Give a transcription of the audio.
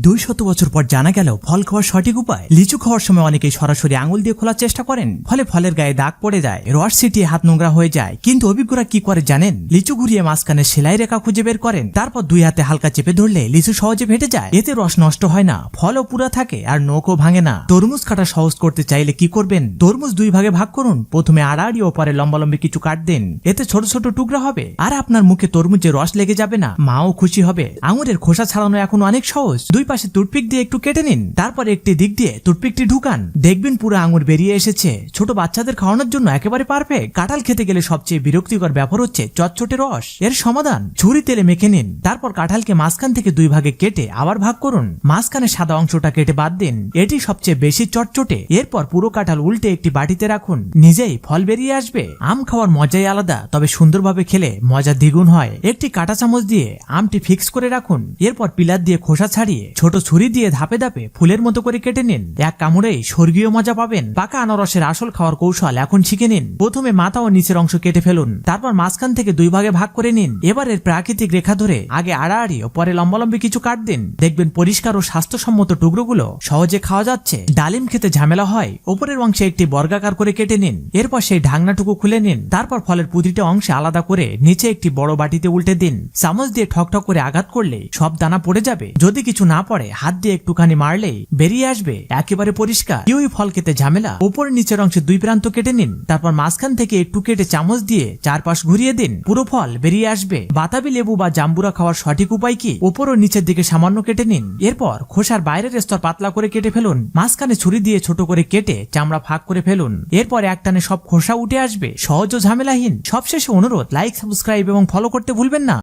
200 বছর পর জানা গেল ফল খাওয়ার সঠিক উপায়। লিচু খাওয়ার সময় অনেকেই সরাসরি আঙুল দিয়ে খোলার চেষ্টা করেন, ফলে ফলের গায়ে দাগ পড়ে যায়, রস ছিটিয়ে হাত নোংরা হয়ে যায়। কিন্তু অভিজ্ঞরা কি করে জানেন? লিচু ঘুরিয়ে মাঝখানে সেলাই রেখা খুঁজে বের করেন, তারপর দুই হাতে হালকা চেপে ধরলে লিচু সহজে ফেটে যায়। এতে রস নষ্ট হয় না, ফলও পুরা থাকে আর নখও ভাঙে না। তরমুজ কাটা সহজ করতে চাইলে কি করবেন? তরমুজ দুই ভাগে ভাগ করুন। প্রথমে আড়াআড়ি ও পরে লম্বালম্বি কিছু কাট দিন। এতে ছোট ছোট টুকরা হবে আর আপনার মুখে তরমুজের রস লেগে যাবে না। মাও খুশি হবে। আঙুরের খোসা ছাড়ানো এখন অনেক সহজ। দুই পাশে টুথপিক দিয়ে একটু কেটে নিন, তারপর একটি দিক দিয়ে টুথপিকটি ঢুকান, দেখবেন পুরো আঙুর বেরিয়ে এসেছে। ছোট বাচ্চাদের খাওয়ানোর জন্য একেবারে পারফেক্ট। কাঁঠাল খেতে গেলে সবচেয়ে বিরক্তিকর ব্যাপার হচ্ছে চটচটে রস। এর সমাধান, ছুরি তেলে মেখে নিন, তারপর কাঁঠালকে মাঝখান থেকে দুই ভাগে কেটে আবার ভাগ করুন। মাঝখানে সাদা অংশটা কেটে বাদ দিন, এটি সবচেয়ে বেশি চটচটে। এরপর পুরো কাঁঠাল উল্টে একটি বাটিতে রাখুন, নিজেই ফল বেরিয়ে আসবে। আম খাওয়ার মজাই আলাদা, তবে সুন্দরভাবে খেলে মজা দ্বিগুণ হয়। একটি কাঁটা চামচ দিয়ে আমটি ফিক্স করে রাখুন, এরপর পিলার দিয়ে খোসা ছাড়িয়ে ছোট ছুরি দিয়ে ধাপে ধাপে ফুলের মতো করে কেটে নিন। এক কামড়েই স্বর্গীয় মজা পাবেন। পাকা আনারসের আসল খাওয়ার কৌশল এখন শিখে নিন। প্রথমে মাথা ও নিচের অংশ কেটে ফেলুন, তারপর মাঝখান থেকে দুই ভাগে ভাগ করে নিন। এবার এর প্রাকৃতিক রেখা ধরে আগে আড়াআড়ি ও পরে লম্বালম্বি কিছু কাট দিন। দেখবেন পরিষ্কার ও স্বাস্থ্যসম্মত টুকরোগুলো সহজে খাওয়া যাচ্ছে। ডালিম খেতে ঝামেলা হয়, উপরের অংশে একটি বর্গাকার করে কেটে নিন, এরপর সেই ঢাকনাটুকু খুলে নিন, তারপর ফলের প্রতিটা অংশে আলাদা করে নিচে একটি বড় বাটিতে উল্টে দিন। চামচ দিয়ে ঠকঠক করে আঘাত করলে সব দানা পড়ে যাবে। যদি কিছু না পড়ে হাত দিয়ে একটুখানি মারলেই বেরিয়ে আসবে, একেবারে পরিষ্কার। কিউই ফল খেতে ঝামেলা, উপরে নিচের অংশে দুই প্রান্ত কেটে নিন, তারপর মাঝখান থেকে একটু কেটে চামচ দিয়ে চারপাশ ঘুরিয়ে দিন, পুরো ফল বেরিয়ে আসবে। বাতাবি লেবু বা জাম্বুরা খাওয়ার সঠিক উপায় কি? উপর ও নিচের দিকে সামান্য কেটে নিন, এরপর খোসার বাইরের স্তর পাতলা করে কেটে ফেলুন, মাঝখানে ছুরি দিয়ে ছোট করে কেটে চামড়া ফাঁক করে ফেলুন। এরপর একটানে সব খোসা উঠে আসবে, সহজ ও ঝামেলাহীন। সবশেষে অনুরোধ, লাইক, সাবস্ক্রাইব এবং ফলো করতে ভুলবেন না।